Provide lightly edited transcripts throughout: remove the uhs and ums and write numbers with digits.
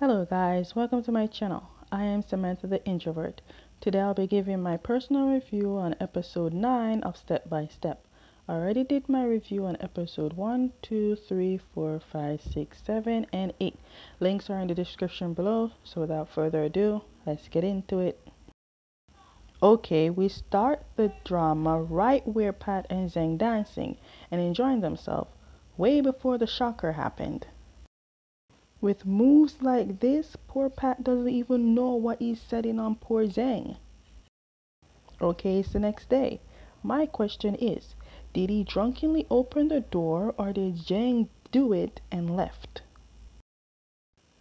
Hello guys, welcome to my channel. I am Samantha the Introvert. Today I'll be giving my personal review on episode 9 of Step by Step. I already did my review on episode 1, 2, 3, 4, 5, 6, 7, and 8. Links are in the description below, so without further ado, let's get into it. Okay, we start the drama right where Pat and Zheng dancing and enjoying themselves, way before the shocker happened. With moves like this, poor Pat doesn't even know what he's setting on poor Zheng. Okay, it's the next day. My question is, did he drunkenly open the door or did Zheng do it and left?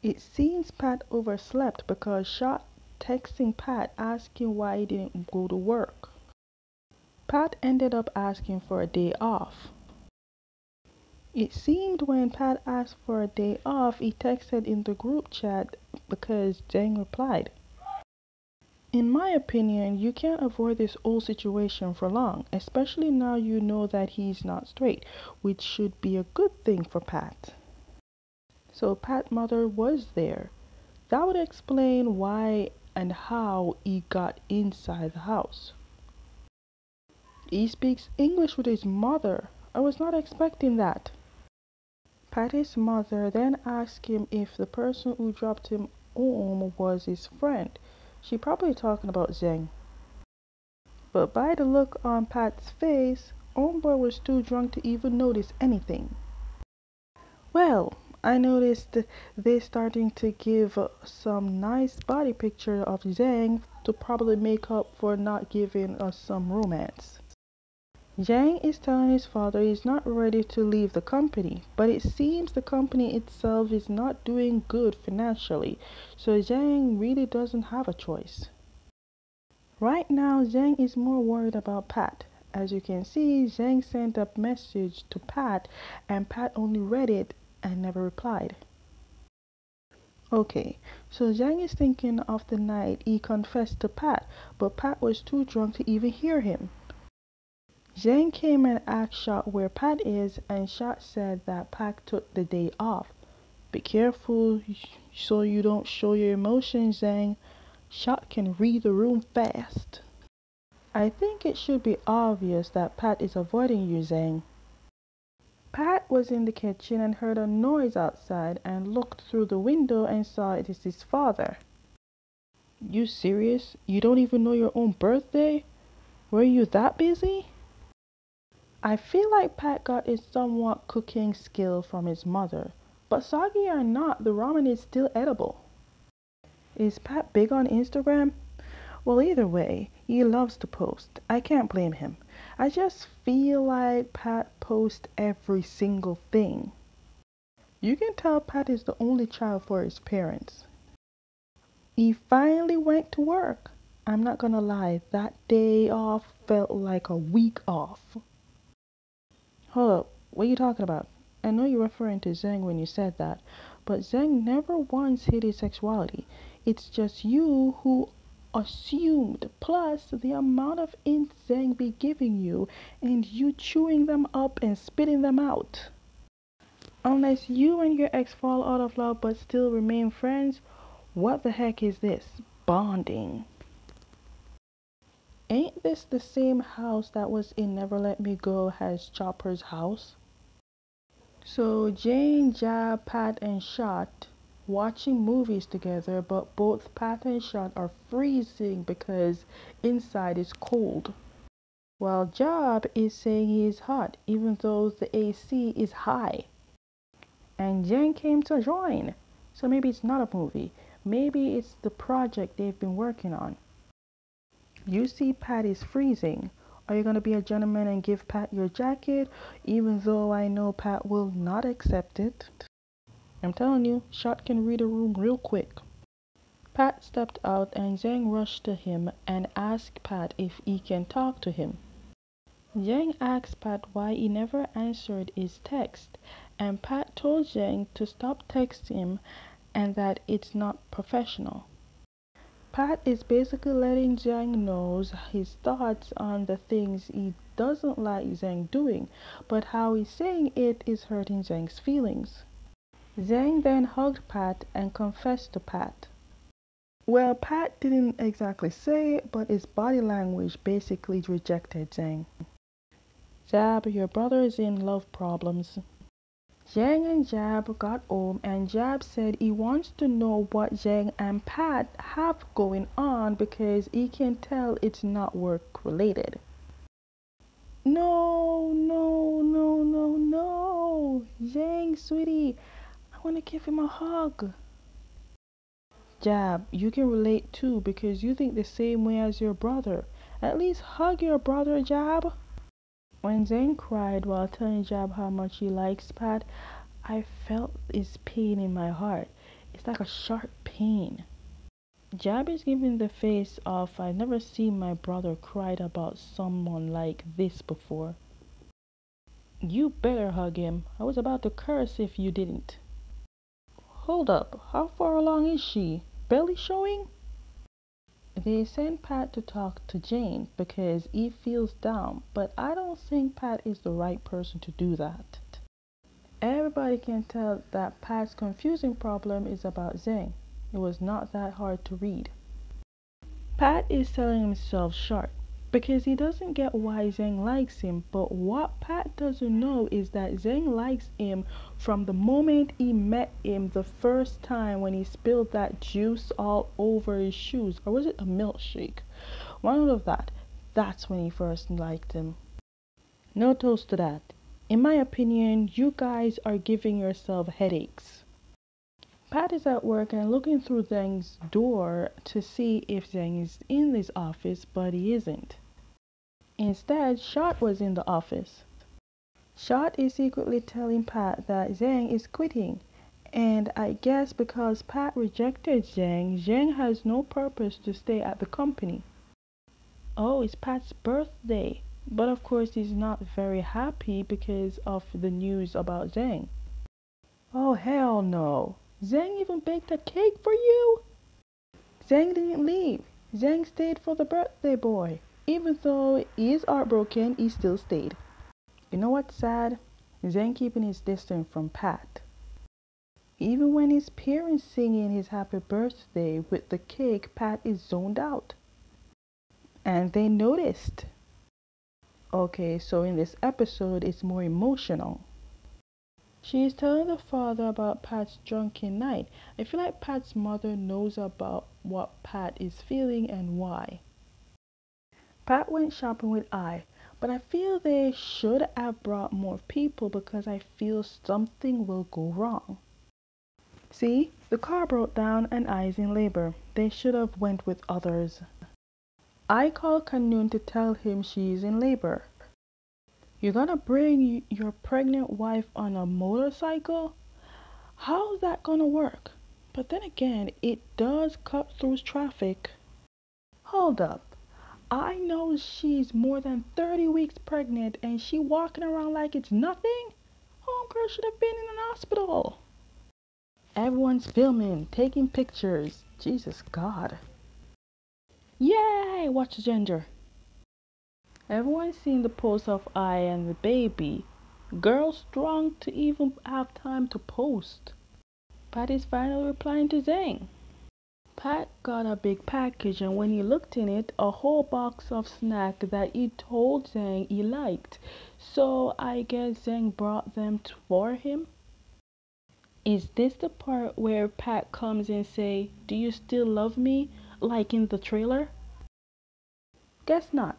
It seems Pat overslept because Shot texting Pat asking why he didn't go to work. Pat ended up asking for a day off. It seemed when Pat asked for a day off, he texted in the group chat because Zheng replied. In my opinion, you can't avoid this whole situation for long, especially now you know that he's not straight, which should be a good thing for Pat. So Pat's mother was there. That would explain why and how he got inside the house. He speaks English with his mother. I was not expecting that. Patty's mother then asked him if the person who dropped him home was his friend. She probably talking about Zheng. But by the look on Pat's face, homeboy was too drunk to even notice anything. Well, I noticed they starting to give some nice body picture of Zheng to probably make up for not giving us some romance. Zheng is telling his father he's not ready to leave the company, but it seems the company itself is not doing good financially, so Zheng really doesn't have a choice. Right now, Zheng is more worried about Pat. As you can see, Zheng sent a message to Pat and Pat only read it and never replied. Okay, so Zheng is thinking of the night he confessed to Pat, but Pat was too drunk to even hear him. Zheng came and asked Shot where Pat is, and Shot said that Pat took the day off. Be careful so you don't show your emotions, Zheng. Shot can read the room fast. I think it should be obvious that Pat is avoiding you, Zheng. Pat was in the kitchen and heard a noise outside and looked through the window and saw it is his father. You serious? You don't even know your own birthday? Were you that busy? I feel like Pat got his somewhat cooking skill from his mother, but soggy or not, the ramen is still edible. Is Pat big on Instagram? Well, either way, he loves to post. I can't blame him. I just feel like Pat posts every single thing. You can tell Pat is the only child for his parents. He finally went to work. I'm not gonna lie, that day off felt like a week off. Hold up, what are you talking about? I know you're referring to Zheng when you said that, but Zheng never once hid his sexuality. It's just you who assumed, plus the amount of hints Zheng be giving you and you chewing them up and spitting them out. Unless you and your ex fall out of love but still remain friends, what the heck is this? Bonding. Ain't this the same house that was in Never Let Me Go as Chopper's house? So Jane, Jab, Pat and Shot watching movies together, but both Pat and Shot are freezing because inside is cold. While Jab is saying he is hot even though the AC is high. And Jen came to join. So maybe it's not a movie. Maybe it's the project they've been working on. You see Pat is freezing. Are you going to be a gentleman and give Pat your jacket, even though I know Pat will not accept it? I'm telling you, Shot can read a room real quick. Pat stepped out and Zheng rushed to him and asked Pat if he can talk to him. Zheng asked Pat why he never answered his text, and Pat told Zheng to stop texting him and that it's not professional. Pat is basically letting Zheng know his thoughts on the things he doesn't like Zheng doing, but how he's saying it is hurting Zheng's feelings. Zhang then hugged Pat and confessed to Pat. Well, Pat didn't exactly say it, but his body language basically rejected Zhang. Jab, your brother is in love problems. Zhang and Jab got home and Jab said he wants to know what Zhang and Pat have going on because he can tell it's not work related. No, no, no, no, no. Zhang, sweetie, I want to give him a hug. Jab, you can relate too because you think the same way as your brother. At least hug your brother, Jab. When Zhang cried while telling Jab how much he likes Pat, I felt this pain in my heart. It's like a sharp pain. Jab is giving the face of I've never seen my brother cried about someone like this before. You better hug him. I was about to curse if you didn't. Hold up, how far along is she? Belly showing? They sent Pat to talk to Jane because he feels down, but I don't think Pat is the right person to do that. Everybody can tell that Pat's confusing problem is about Zhang. It was not that hard to read. Pat is selling himself short because he doesn't get why Zhang likes him, but what Pat doesn't know is that Zhang likes him from the moment he met him the first time when he spilled that juice all over his shoes. Or was it a milkshake? One of that. That's when he first liked him. No toast to that. In my opinion, you guys are giving yourself headaches. Pat is at work and looking through Zhang's door to see if Zhang is in his office, but he isn't. Instead, Shot was in the office. Shot is secretly telling Pat that Zhang is quitting, and I guess because Pat rejected Zhang, Zhang has no purpose to stay at the company. Oh, it's Pat's birthday, but of course he's not very happy because of the news about Zhang. Oh, hell no. Zhang even baked a cake for you? Zhang didn't leave. Zhang stayed for the birthday boy. Even though he is heartbroken, he still stayed. You know what's sad? Zhang keeping his distance from Pat. Even when his parents singing his happy birthday with the cake, Pat is zoned out. And they noticed. Okay, so in this episode, it's more emotional. She is telling the father about Pat's drunken night. I feel like Pat's mother knows about what Pat is feeling and why. Pat went shopping with I, but I feel they should have brought more people because I feel something will go wrong. See, the car broke down and I is in labor. They should have went with others. I called Kanun to tell him she is in labor. You're gonna bring your pregnant wife on a motorcycle? How's that gonna work? But then again, it does cut through traffic. Hold up. I know she's more than 30 weeks pregnant and she walking around like it's nothing? Homegirl should have been in an hospital. Everyone's filming, taking pictures. Jesus God. Yay! Watch the ginger. Everyone's seen the post of I and the baby. Girl strong to even have time to post. Pat is finally replying to Zhang. Pat got a big package and when he looked in it, a whole box of snack that he told Zhang he liked. So I guess Zhang brought them for him. Is this the part where Pat comes and say, "Do you still love me?" like in the trailer? Guess not.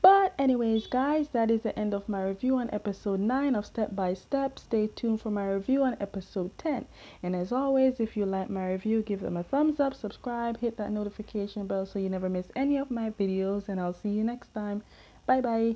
But anyways guys, that is the end of my review on episode 9 of Step by Step. Stay tuned for my review on episode 10. And as always, if you like my review, give them a thumbs up, subscribe, hit that notification bell so you never miss any of my videos, and I'll see you next time. Bye bye.